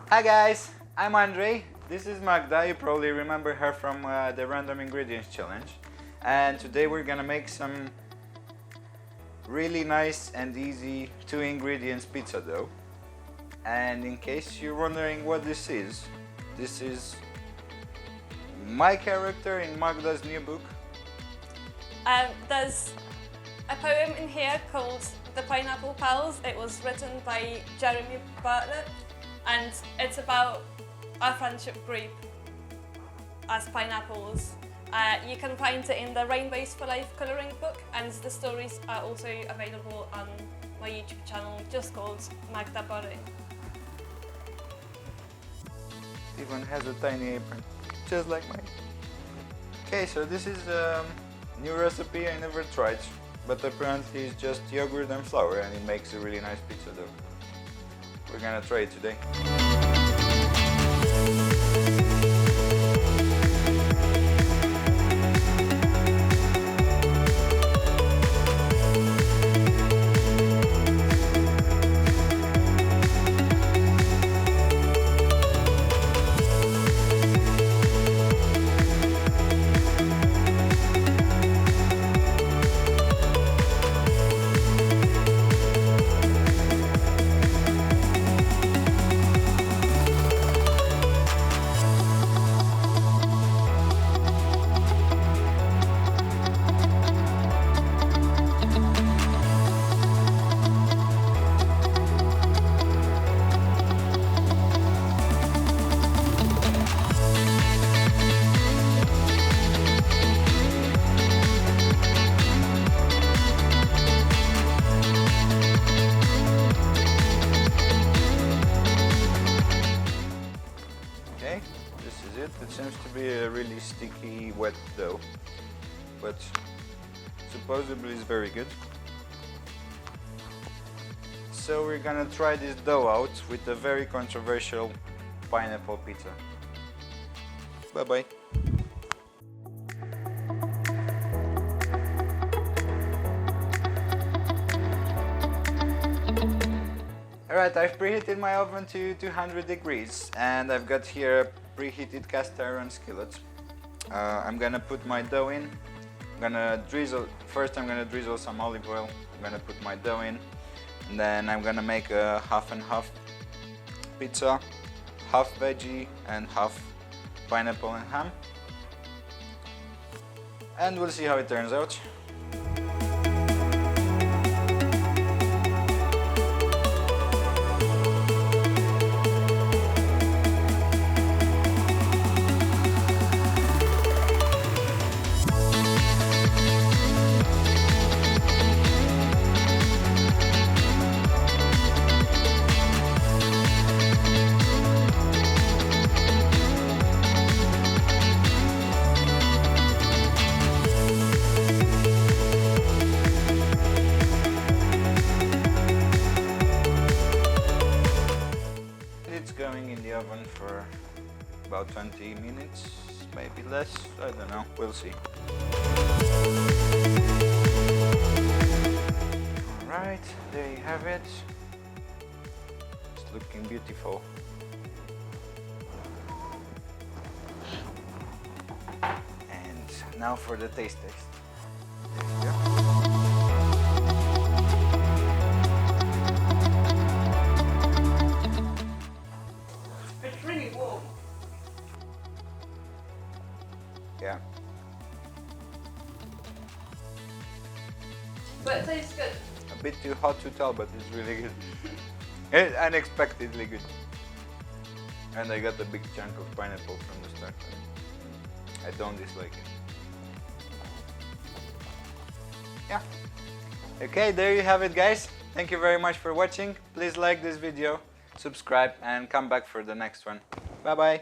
Hi guys, I'm Andre. This is Magda. You probably remember her from the Random Ingredients Challenge. And today we're gonna make some really nice and easy 2 ingredients pizza dough. And in case you're wondering what this is my character in Magda's new book. There's a poem in here called The Pineapple Pals. It was written by Jeremy Bartlett, and it's about our friendship group as pineapples. You can find it in the Rainbows for Life colouring book, and the stories are also available on my YouTube channel, just called Magda Borry. Even has a tiny apron, just like mine. Okay, so this is a new recipe I never tried, but apparently it's just yogurt and flour and it makes a really nice pizza dough. We're gonna try it today. This is it. It seems to be a really sticky, wet dough, but supposedly it's very good. So we're gonna try this dough out with a very controversial pineapple pizza. Bye bye. Alright, I've preheated my oven to 200 degrees and I've got here a preheated cast iron skillet. I'm gonna put my dough in. First I'm gonna drizzle some olive oil. I'm gonna put my dough in, and then I'm gonna make a half and half pizza, half veggie and half pineapple and ham. And we'll see how it turns out. Going in the oven for about 20 minutes, maybe less, I don't know, we'll see. Alright, there you have it. It's looking beautiful. And now for the taste test. There you go. Yeah. But it tastes good. A bit too hot to tell, but it's really good. It's unexpectedly good. And I got a big chunk of pineapple from the start. I don't dislike it. Yeah. Okay, there you have it, guys. Thank you very much for watching. Please like this video, subscribe, and come back for the next one. Bye bye.